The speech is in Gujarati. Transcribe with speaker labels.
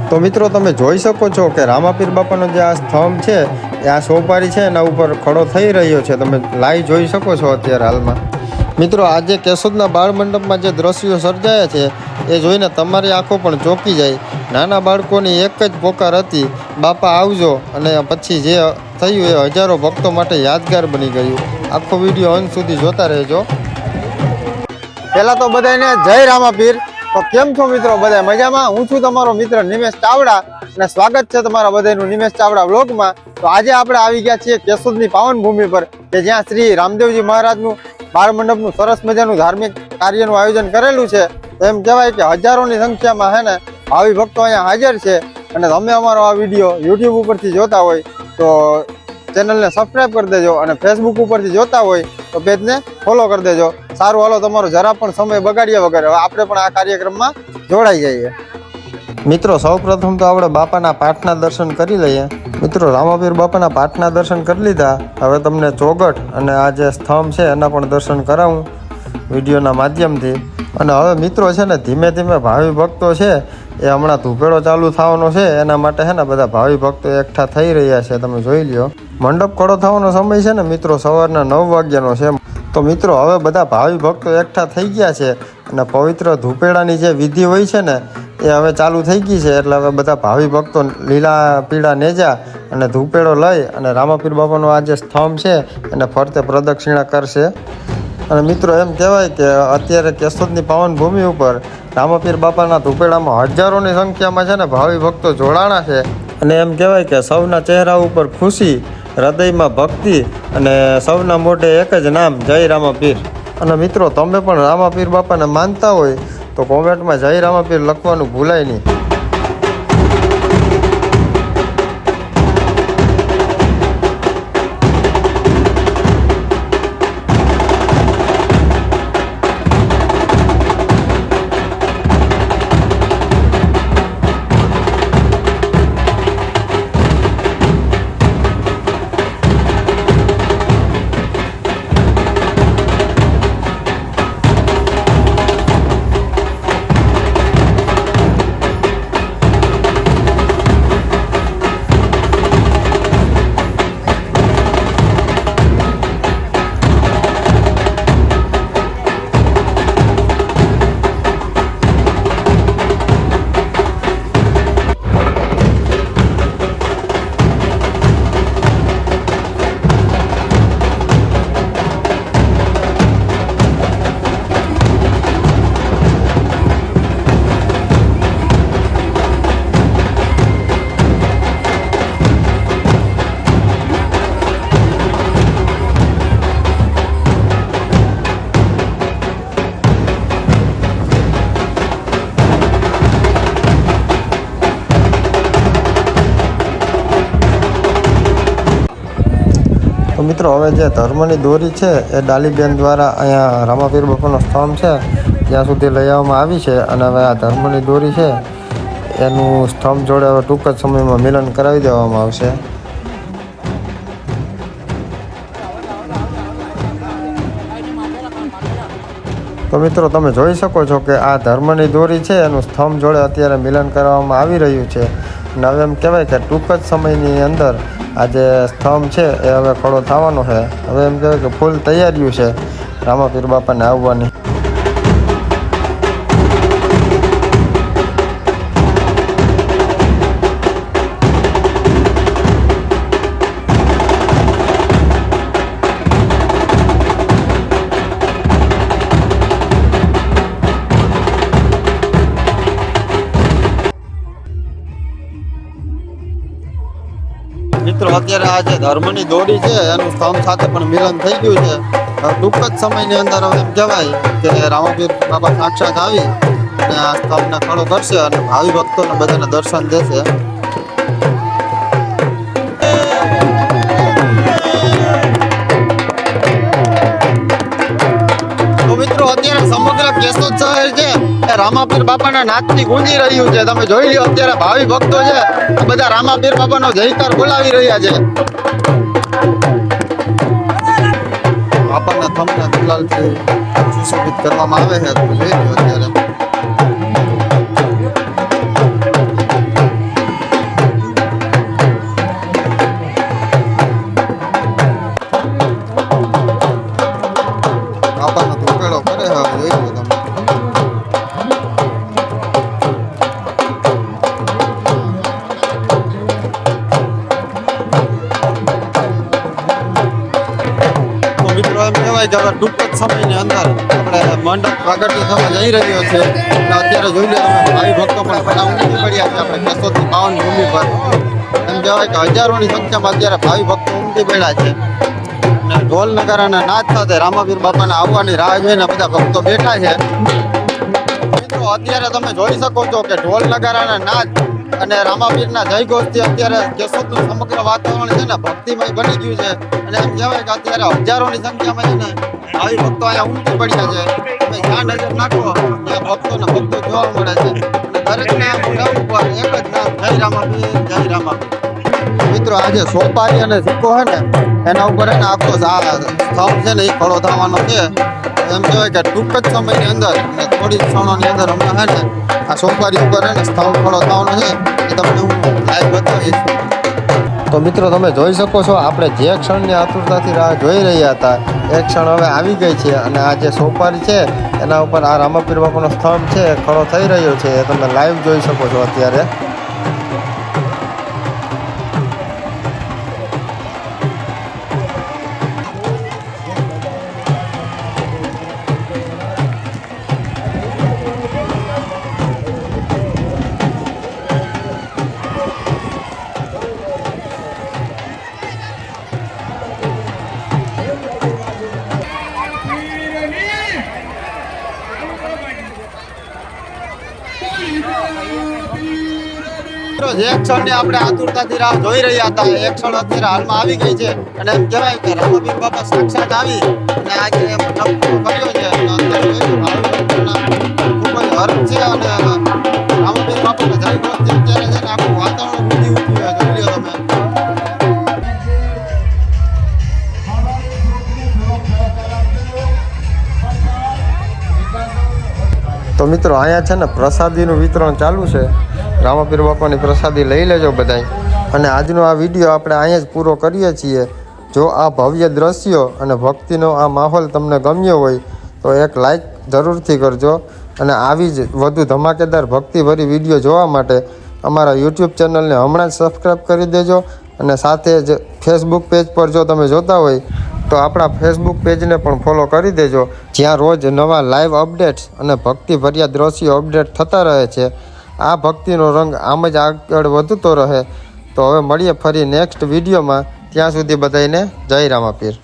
Speaker 1: તો મિત્રો તમે જોઈ શકો છો કે રામાપીર બાપાનો જે આ સ્તંભ છે એ આ સોપારી છે એના ઉપર ખડો થઈ રહ્યો છે. તમે લાઈવ જોઈ શકો છો અત્યારે હાલમાં. મિત્રો આજે કેશોદના બાળ મંડપમાં જે દ્રશ્યો સર્જાયા છે એ જોઈને તમારી આંખો પણ ચોંકી જાય. નાના બાળકોની એક જ પોકાર હતી, બાપા આવજો, અને પછી જે થયું એ હજારો ભક્તો માટે યાદગાર બની ગયું. આખો વિડીયો અંત સુધી જોતા રહેજો. પહેલાં તો બધાને જય રામાપીર. તો કેમ છો મિત્રો, બધા મજામાં? હું છું તમારો મિત્ર નિમેશ ચાવડા અને સ્વાગત છે તમારા બધાનું નિમેશ ચાવડા વ્લોગમાં. તો આજે આપણે આવી ગયા છીએ કેશોદની પાવન ભૂમિ પર કે જ્યાં શ્રી રામદેવજી મહારાજનું બાળ મંડપનું સરસ મજાનું ધાર્મિક કાર્યનું આયોજન કરેલું છે. એમ કહેવાય કે હજારોની સંખ્યામાં છે ને ભાવિ ભક્તો અહીંયા હાજર છે. અને તમે અમારો આ વિડીયો યુટ્યુબ ઉપરથી જોતા હોય તો ચેનલને સબસ્ક્રાઈબ કરી દેજો, અને ફેસબુક ઉપરથી જોતા હોય તો પેજને ફોલો કરી દેજો. સારું, હાલો તમારો જરા પણ સમય બગાડ્યા વગર હવે આપણે પણ આ કાર્યક્રમમાં જોડાઈ જઈએ. મિત્રો સૌપ્રથમ તો આપણે બાપાના પાઠના દર્શન કરી લઈએ. મિત્રો રામાપીર બાપાના પાઠના દર્શન કરી લીધા. હવે તમને ચોગઠ અને આ જે સ્તંભ છે એના પણ દર્શન કરાવું વિડીયોના માધ્યમથી. અને હવે મિત્રો છે ને ધીમે ધીમે ભાવિ ભક્તો છે એ હમણાં ધૂપેડો ચાલુ થવાનો છે, એના માટે છે ને બધા ભાવિ ભક્તો એકઠા થઈ રહ્યા છે. તમે જોઈ લ્યો, મંડપ ખડો થવાનો સમય છે ને મિત્રો સવારના 9 વાગ્યાનો છે. તો મિત્રો હવે બધા ભાવિ ભક્તો એકઠા થઈ ગયા છે અને પવિત્ર ધૂપેડાની જે વિધિ હોય છે ને એ હવે ચાલુ થઈ ગઈ છે. એટલે હવે બધા ભાવિ ભક્તો લીલા પીળા નેજા અને ધૂપેડો લઈ અને રામાપીર બાપાનો આ જે સ્તંભ છે એને ફરતે પ્રદક્ષિણા કરશે. અને મિત્રો એમ કહેવાય કે અત્યારે કેશોદની પાવન ભૂમિ ઉપર રામાપીર બાપાના ધૂપેડામાં હજારોની સંખ્યામાં છે ને ભાવિ ભક્તો જોડાણા છે. અને એમ કહેવાય કે સૌના ચહેરા ઉપર ખુશી, હૃદયમાં ભક્તિ અને સૌના મોઢે એક જ નામ, જય રામાપીર. અને મિત્રો તમે પણ રામાપીર બાપાને માનતા હોય તો કોમેન્ટમાં જય રામાપીર લખવાનું ભૂલાય નહીં. તો મિત્રો હવે જે ધર્મની દોરી છે એ ડાલીબેન દ્વારા અહીંયા રામાપીર બાપાનો સ્તંભ છે ત્યાં સુધી લઈ આવવામાં આવી છે. અને હવે આ ધર્મની દોરી છે એનું સ્તંભ જોડે હવે ટૂંક જ સમયમાં મિલન કરાવી દેવામાં આવશે. તો મિત્રો તમે જોઈ શકો છો કે આ ધર્મની દોરી છે એનું સ્તંભ જોડે અત્યારે મિલન કરવામાં આવી રહ્યું છે. અને હવે એમ કહેવાય કે ટૂંક જ સમયની અંદર આ જે સ્તંભ છે એ હવે ખડો થવાનો છે. હવે એમ કહેવાય કે ફૂલ તૈયારીઓ છે રામાપીર બાપાને આવવાની. મિત્રો અત્યારે આ જે ધર્મની દોરી છે એનું સ્તંભ સાથે પણ મિલન થઈ ગયું છે. ટૂંક જ સમયની અંદર હવે એમ કહેવાય કે રામાપીર બાપા સાક્ષાત આવી અને આ સ્તંભને ખડો કરશે અને ભાવિ ભક્તોને બધાને દર્શન દેશે. તો મિત્રો અત્યારે સમગ્ર કેશોદ શહેર છે એ રામાપીર બાપાના નાદથી ગુંજી રહ્યું છે. તમે જોઈ લો અત્યારે ભાવિ ભક્તો છે બધા રામાપીર બાપાનો જયકાર બોલાવી રહ્યા છે. બાપાના થંભના દુલાલથી સુશોભિત કરવામાં આવે છે. તમે જોઈ લો અત્યારે કહેવાય કે હવે ટૂંક જ સમયની અંદર આપણે મંડપ પ્રાગટ્ય થવા જઈ રહ્યો છે અને અત્યારે જોઈ લો તમે ભાવિ ભક્તો પણ બધા ઉમટી પડ્યા છે આપણે કેશોદની પાવન ભૂમિ પર. એમ કહેવાય કે હજારોની સંખ્યામાં અત્યારે ભાવિ ભક્તો ઉમટી પડ્યા છે અને ઢોલ નગારાના નાદ સાથે રામાપીર બાપાના આવવાની રાહ જોઈને બધા ભક્તો બેઠા છે. મિત્રો અત્યારે તમે જોઈ શકો છો કે ઢોલ નગારાના નાદ અને રામાપીરના જયઘોષથી અત્યારે કેશોદનું સમગ્ર વાતાવરણ છે ને ભક્તિમય બની ગયું છે અને એમ કહેવાય કે અત્યારે હજારોની સંખ્યામાં છે ને ભાવિ ભક્તો અહીંયા ઉમટી પડ્યા છે. તમે જ્યાં નજર નાખો ત્યાં ભક્તો જોવા મળે છે અને દરેકના મોઢા ઉપર એક જ નામ જય રામાપીર જય રામાપીર. મિત્રો આજે સોપારી અને સિક્કો છે ને એના ઉપર છે ને આખો સ્તંભ છે ને એ ખડો થવાનો છે. એમ કહેવાય કે ટૂંક જ સમયની અંદર અને થોડી ક્ષણોની અંદર હમણાં છે ને આ સોપારી ઉપર છે ને સ્તંભ ખડો થવાનો છે એ તમને હું લાઈવ બતાવીશ. તો મિત્રો તમે જોઈ શકો છો આપણે જે ક્ષણની આતુરતાથી રાહ જોઈ રહ્યા હતા એ ક્ષણ હવે આવી ગઈ છે અને આ જે સોપારી છે એના ઉપર આ રામાપીર બાપાનો સ્તંભ છે ખડો થઈ રહ્યો છે એ તમે લાઈવ જોઈ શકો છો અત્યારે. જે ક્ષણની આપણે આતુરતાથી રાહ જોઈ રહ્યા હતા એ ક્ષણ અત્યારે હાલમાં આવી ગઈ છે અને એમ કહેવાય કે રામાપીર બાપા સાક્ષાત આવી અને આજે મંડપ કર્યો છે અને અત્યારે ખૂબ જ હર્ષ છે અને રામાપીર બાપાના જયઘોષથી અત્યારે છે ને આખું વાતાવરણ ઉઠી ઉઠ્યું છે. જોઈ લો તમે. તો મિત્રો અહીંયા છે ને પ્રસાદીનું વિતરણ ચાલુ છે. રામાપીર બાપાની પ્રસાદી લઈ લેજો બધાય. અને આજનો આ વિડીયો આપણે અહીંયા જ પૂરો કરીએ છીએ. જો આ ભવ્ય દ્રશ્યો અને ભક્તિનો આ માહોલ તમને ગમ્યો હોય તો એક લાઈક જરૂરથી કરજો અને આવી જ વધુ ધમાકેદાર ભક્તિભરી વિડીયો જોવા માટે અમારા યુટ્યુબ ચેનલને હમણાં જ સબસ્ક્રાઈબ કરી દેજો અને સાથે જ ફેસબુક પેજ પર જો તમે જોતા હોય તો આપણા ફેસબુક પેજને પણ ફોલો કરી દેજો જ્યાં રોજ નવા લાઈવ અપડેટ્સ અને ભક્તિભર્યા દ્રશ્યો અપડેટ થતા રહે છે. આ ભક્તિનો રંગ આમ જ આગળ વધતો રહે. તો હવે મળીએ ફરી નેક્સ્ટ વિડીયોમાં. ત્યાં સુધી બધાને જય રામાપીર.